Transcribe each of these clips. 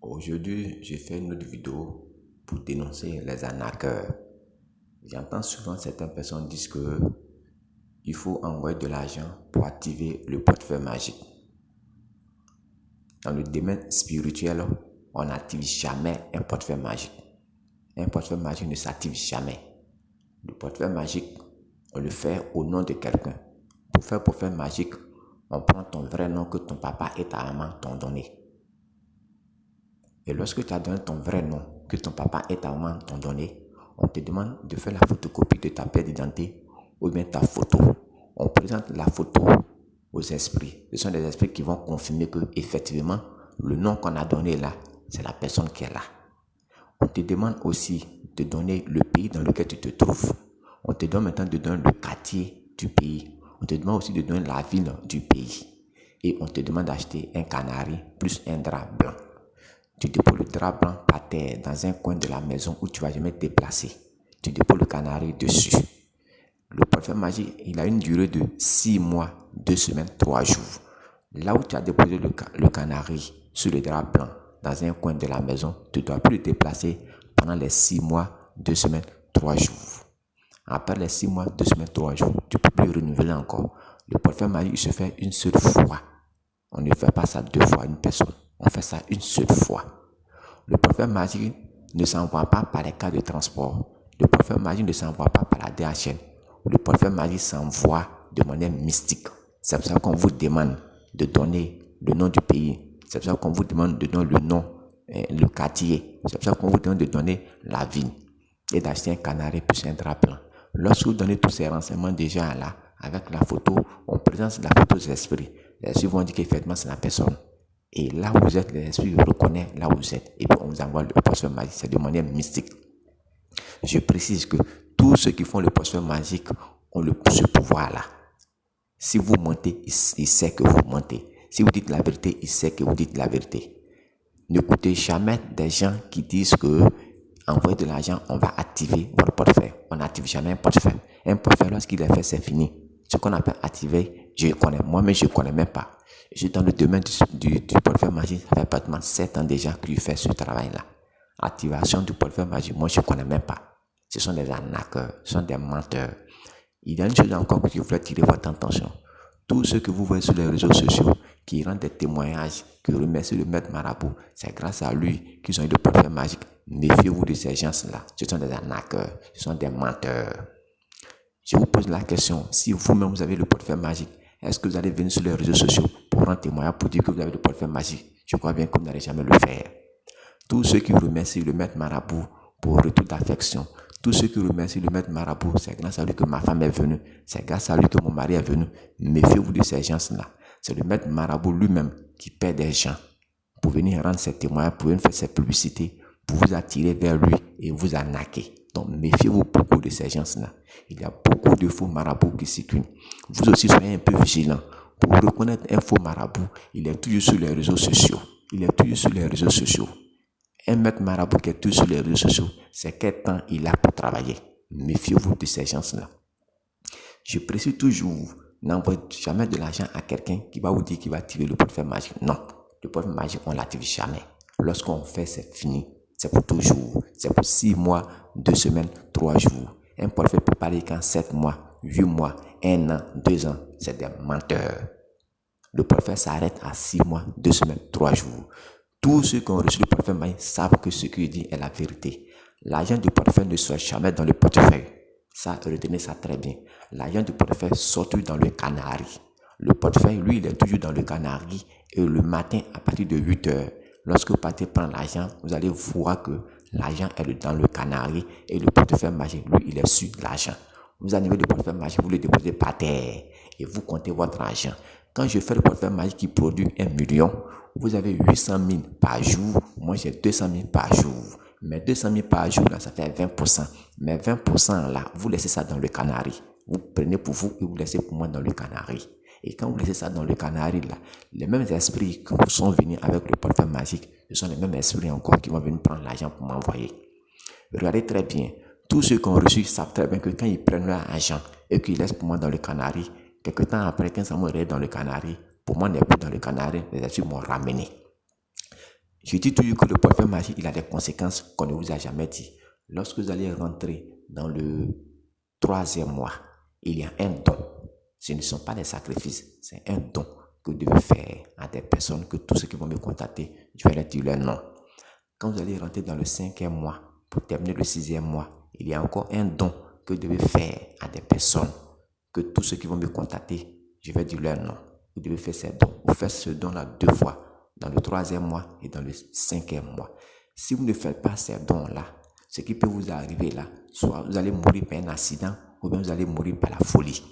Aujourd'hui, je fais une autre vidéo pour dénoncer les arnaqueurs. J'entends souvent certaines personnes dire que il faut envoyer de l'argent pour activer le portefeuille magique. Dans le domaine spirituel, on n'active jamais un portefeuille magique. Un portefeuille magique ne s'active jamais. Le portefeuille magique, on le fait au nom de quelqu'un. Pour faire portefeuille magique, on prend ton vrai nom que ton papa et ta maman t'ont donné. Et lorsque tu as donné ton vrai nom que ton papa et ta maman t'ont donné, on te demande de faire la photocopie de ta pièce d'identité ou bien ta photo. On présente la photo aux esprits. Ce sont des esprits qui vont confirmer que effectivement le nom qu'on a donné là, c'est la personne qui est là. On te demande aussi de donner le pays dans lequel tu te trouves. On te demande maintenant de donner le quartier du pays. On te demande aussi de donner la ville du pays. Et on te demande d'acheter un canari plus un drap blanc. Tu déposes le drap blanc par terre dans un coin de la maison où tu ne vas jamais te déplacer. Tu déposes le canari dessus. Le portefeuille magique, il a une durée de 6 mois, 2 semaines, 3 jours. Là où tu as déposé le canari sur le drap blanc dans un coin de la maison, tu ne dois plus te déplacer pendant les 6 mois, 2 semaines, 3 jours. Après les 6 mois, 2 semaines, 3 jours, tu ne peux plus renouveler encore. Le portefeuille magique, il se fait une seule fois. On ne fait pas ça 2 fois à une personne. On fait ça une seule fois. Le portefeuille magique ne s'envoie pas par les cas de transport. Le portefeuille magique ne s'envoie pas par la DHL. Le portefeuille magique s'envoie de manière mystique. C'est pour ça qu'on vous demande de donner le nom du pays. C'est pour ça qu'on vous demande de donner le nom, le quartier. C'est pour ça qu'on vous demande de donner la ville et d'acheter un canari plus un drap blanc. Lorsque vous donnez tous ces renseignements déjà là, avec la photo, on présente la photo des esprits. Les esprits vont dire qu'effectivement c'est la personne. Et là où vous êtes, les esprits reconnaissent là où vous êtes. Et puis on vous envoie le portefeuille magique. C'est de manière mystique. Je précise que tous ceux qui font le portefeuille magique ont ce pouvoir-là. Si vous mentez, il sait que vous mentez. Si vous dites la vérité, il sait que vous dites la vérité. N'écoutez jamais des gens qui disent que envoyer de l'argent, on va activer votre portefeuille. On n'active jamais un portefeuille. Un portefeuille, lorsqu'il est fait, c'est fini. Ce qu'on appelle activer, je connais. Moi-même, je ne connais même pas. Je suis dans le domaine du portefeuille magique. Ça fait pratiquement 7 ans déjà que je fais ce travail-là. Activation du portefeuille magique, moi, je ne connais même pas. Ce sont des arnaqueurs, ce sont des menteurs. Il y a une chose encore que je voulais tirer votre attention. Tous ceux que vous voyez sur les réseaux sociaux qui rendent des témoignages, qui remercient le maître marabout, c'est grâce à lui qu'ils ont eu le portefeuille magique. Méfiez-vous de ces gens-là. Ce sont des arnaqueurs, ce sont des menteurs. Je vous pose la question, si vous-même vous avez le portefeuille magique, est-ce que vous allez venir sur les réseaux sociaux pour rendre témoignage, pour dire que vous avez le portefeuille magique? Je crois bien que vous n'allez jamais le faire. Tous ceux qui remercient le maître marabout pour retour d'affection, tous ceux qui remercient le maître marabout, c'est grâce à lui que ma femme est venue, c'est grâce à lui que mon mari est venu. Méfiez-vous de ces gens-là. C'est le maître marabout lui-même qui paie des gens pour venir rendre ses témoignages, pour venir faire ses publicités, pour vous attirer vers lui et vous arnaquer. Donc méfiez-vous beaucoup de ces gens-là. Il y a beaucoup de faux marabouts qui circulent. Vous aussi soyez un peu vigilants. Pour reconnaître un faux marabout, il est toujours sur les réseaux sociaux. Il est toujours sur les réseaux sociaux. Un maître marabout qui est toujours sur les réseaux sociaux, c'est quel temps il a pour travailler. Méfiez-vous de ces gens-là. Je précise toujours, n'envoyez jamais de l'argent à quelqu'un qui va vous dire qu'il va activer le portefeuille magique. Non, le portefeuille magique, on ne l'active jamais. Lorsqu'on fait, c'est fini. C'est pour toujours. C'est pour 6 mois, 2 semaines, 3 jours. Un portefeuille peut parler qu'en 7 mois, 8 mois, 1 an, 2 ans. C'est des menteurs. Le portefeuille s'arrête à 6 mois, 2 semaines, 3 jours. Tous ceux qui ont reçu le portefeuille magique savent que ce qu'il dit est la vérité. L'argent du portefeuille ne sort jamais dans le portefeuille. Ça, retenez ça très bien. L'argent du portefeuille sort dans le canari. Le portefeuille, lui, il est toujours dans le canari. Et le matin, à partir de 8 heures, lorsque vous partez prendre l'argent, vous allez voir que l'argent est dans le canari et le portefeuille magique, lui, il est sur l'argent. Vous animez le portefeuille magique, vous le déposez par terre et vous comptez votre argent. Quand je fais le portefeuille magique qui produit 1 million, vous avez 800 000 par jour. Moi, j'ai 200 000 par jour. Mais 200 000 par jour, là, ça fait 20%. Mais 20% là, vous laissez ça dans le canari. Vous prenez pour vous et vous laissez pour moi dans le canari. Et quand vous laissez ça dans le canari, là, les mêmes esprits qui sont venus avec le portefeuille magique, ce sont les mêmes esprits encore qui vont venir prendre l'argent pour m'envoyer. Regardez très bien. Tous ceux qui ont reçu savent très bien que quand ils prennent leur argent et qu'ils laissent pour moi dans le canari, quelque temps après, quand ça me dans le canari, pour moi, n'est plus dans le canari, les esprits m'ont ramené. Je dis toujours que le portefeuille magique, il a des conséquences qu'on ne vous a jamais dit. Lorsque vous allez rentrer dans le 3e mois, il y a un don. Ce ne sont pas des sacrifices, c'est un don que vous devez faire à des personnes, que tous ceux qui vont me contacter, je vais leur dire leur nom. Quand vous allez rentrer dans le 5e mois, pour terminer le 6e mois, il y a encore un don que vous devez faire à des personnes, que tous ceux qui vont me contacter, je vais dire leur nom. Vous devez faire ces dons. Vous faites ce don-là 2 fois, dans le 3e mois et dans le 5e mois. Si vous ne faites pas ces dons-là, ce qui peut vous arriver là, soit vous allez mourir par un accident, ou bien vous allez mourir par la folie.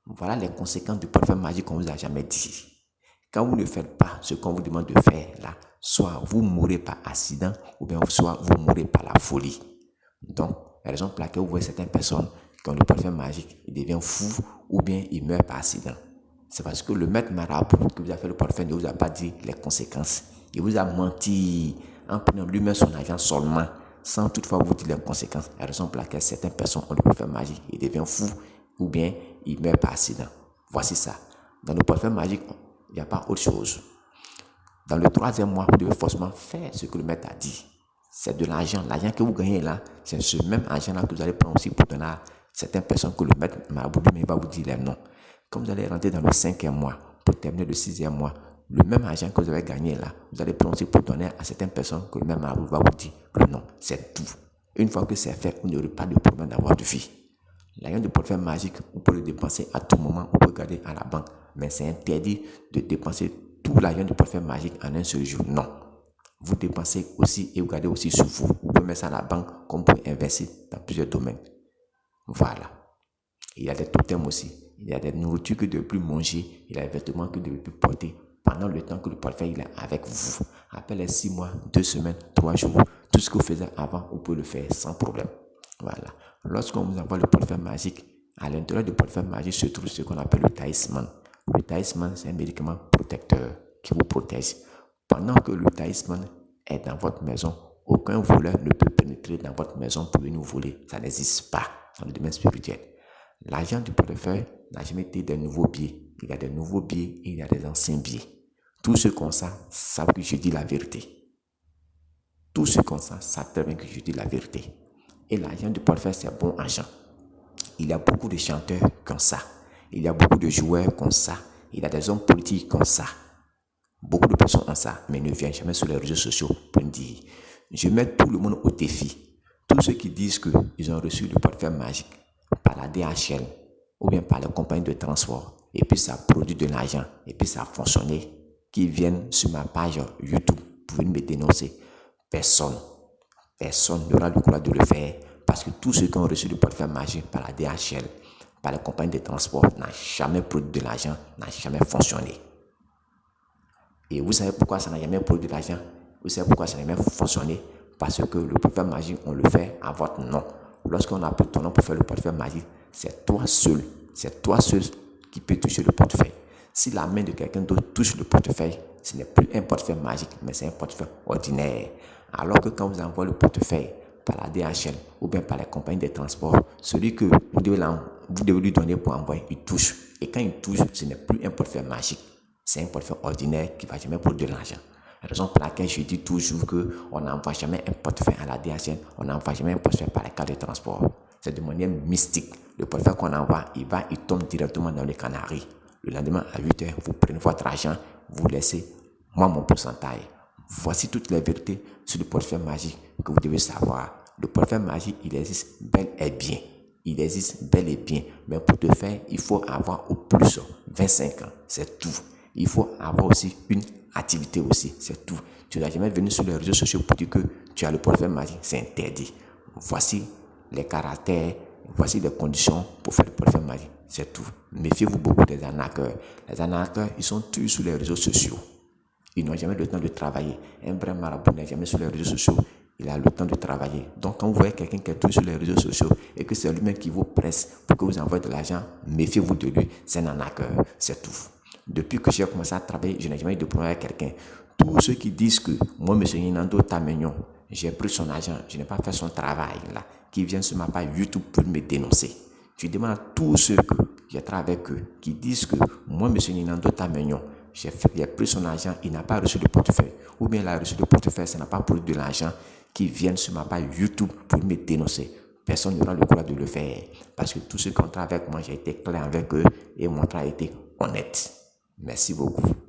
Voilà les conséquences du portefeuille magique qu'on ne vous a jamais dit. Quand vous ne faites pas ce qu'on vous demande de faire là, soit vous mourrez par accident, ou bien soit vous mourrez par la folie. Donc, la raison pour laquelle vous voyez certaines personnes qui ont le portefeuille magique, ils deviennent fous, ou bien ils meurent par accident. C'est parce que le maître marabout qui vous a fait le portefeuille ne vous a pas dit les conséquences. Il vous a menti en prenant lui-même son argent seulement, sans toutefois vous dire les conséquences. La raison pour laquelle certaines personnes ont le portefeuille magique, ils deviennent fous, ou bien ils meurent par accident. Voici ça. Dans le portefeuille magique, il n'y a pas autre chose. Dans le 3e mois, vous devez forcément faire ce que le maître a dit. C'est de l'argent. L'argent que vous gagnez là, c'est ce même argent-là que vous allez prendre aussi pour donner à certaines personnes que le maître marabout va vous dire les noms. Quand vous allez rentrer dans le 5e mois, pour terminer le 6e mois, le même argent que vous avez gagné là, vous allez prendre aussi pour donner à certaines personnes que le même marabout va vous dire le nom. C'est tout. Une fois que c'est fait, vous n'aurez pas de problème d'avoir de vie. L'argent du portefeuille magique, vous pouvez le dépenser à tout moment, vous pouvez garder à la banque, mais c'est interdit de dépenser tout l'argent du portefeuille magique en un seul jour. Non. Vous dépensez aussi et vous gardez aussi sur vous. Vous pouvez mettre ça à la banque comme vous pouvez investir dans plusieurs domaines. Voilà. Il y a des totems aussi. Il y a des nourritures que vous ne devez plus manger. Il y a des vêtements que vous ne devez plus porter pendant le temps que le portefeuille est avec vous. Après les 6 mois, 2 semaines, 3 jours, tout ce que vous faisiez avant, vous pouvez le faire sans problème. Voilà. Lorsqu'on vous envoie le portefeuille magique, à l'intérieur du portefeuille magique se trouve ce qu'on appelle le talisman. Le talisman, c'est un médicament protecteur qui vous protège. Pendant que le talisman est dans votre maison, aucun voleur ne peut pénétrer dans votre maison pour venir vous voler. Ça n'existe pas dans le domaine spirituel. L'argent du portefeuille n'a jamais été des nouveaux billets. Il y a des nouveaux billets et il y a des anciens billets. Tous ceux comme ça savent que je dis la vérité. Tous ceux comme ça savent très bien que je dis la vérité. Et l'argent du portefeuille, c'est bon argent. Il y a beaucoup de chanteurs comme ça. Il y a beaucoup de joueurs comme ça. Il y a des hommes politiques comme ça. Beaucoup de personnes ont ça, mais ne viennent jamais sur les réseaux sociaux pour me dire. Je mets tout le monde au défi. Tous ceux qui disent qu'ils ont reçu le portefeuille magique par la DHL ou bien par les compagnies de transport, et puis ça produit de l'argent, et puis ça a fonctionné, qui viennent sur ma page YouTube pour venir me dénoncer. Personne n'aura le courage de le faire, parce que tous ceux qui ont reçu le portefeuille magique par la DHL, par les compagnies de transport, n'ont jamais produit de l'argent, n'ont jamais fonctionné. Et vous savez pourquoi ça n'a jamais produit de l'argent? Vous savez pourquoi ça n'a jamais fonctionné? Parce que le portefeuille magique, on le fait à votre nom. Lorsqu'on a pris ton nom pour faire le portefeuille magique, c'est toi seul qui peut toucher le portefeuille. Si la main de quelqu'un d'autre touche le portefeuille, ce n'est plus un portefeuille magique, mais c'est un portefeuille ordinaire. Alors que quand vous envoyez le portefeuille par la DHL ou bien par les compagnies de transport, celui que vous devez lui donner pour envoyer, il touche. Et quand il touche, ce n'est plus un portefeuille magique. C'est un portefeuille ordinaire qui ne va jamais produire de l'argent. La raison pour laquelle je dis toujours qu'on n'envoie jamais un portefeuille à la DHL, on n'envoie jamais un portefeuille par les cas de transport. C'est de manière mystique. Le portefeuille qu'on envoie, il tombe directement dans les Canaries. Le lendemain à 8 h, vous prenez votre argent, vous laissez moi mon pourcentage. Voici toutes les vérités sur le portefeuille magique que vous devez savoir. Le portefeuille magique, il existe bel et bien. Il existe bel et bien. Mais pour te faire, il faut avoir au plus 25 ans. C'est tout. Il faut avoir aussi une activité aussi. C'est tout. Tu n'as jamais venu sur les réseaux sociaux pour dire que tu as le portefeuille magique. C'est interdit. Voici les caractères, voici les conditions pour faire le portefeuille magique. C'est tout. Méfiez-vous beaucoup des arnaqueurs. Les arnaqueurs, ils sont tous sur les réseaux sociaux. Ils n'ont jamais le temps de travailler. Un vrai marabout n'est jamais sur les réseaux sociaux. Il a le temps de travailler. Donc, quand vous voyez quelqu'un qui est toujours sur les réseaux sociaux et que c'est lui-même qui vous presse pour que vous envoyez de l'argent, méfiez-vous de lui. C'est un arnaqueur. C'est tout. Depuis que j'ai commencé à travailler, je n'ai jamais eu de problème avec quelqu'un. Tous ceux qui disent que moi, M. Ninando Tamignon, j'ai pris son argent, je n'ai pas fait son travail, là, qui viennent sur ma page YouTube pour me dénoncer. Je demande à tous ceux que j'ai travaillé avec eux, qui disent que moi, M. Ninando Tamignon, il a pris son argent, il n'a pas reçu de portefeuille. Ou bien il a reçu de portefeuille, ça n'a pas produit de l'argent, qui viennent sur ma page YouTube pour me dénoncer. Personne n'aura le courage de le faire. Parce que tous ceux qui ont travaillé avec moi, j'ai été clair avec eux et mon travail a été honnête. Merci beaucoup.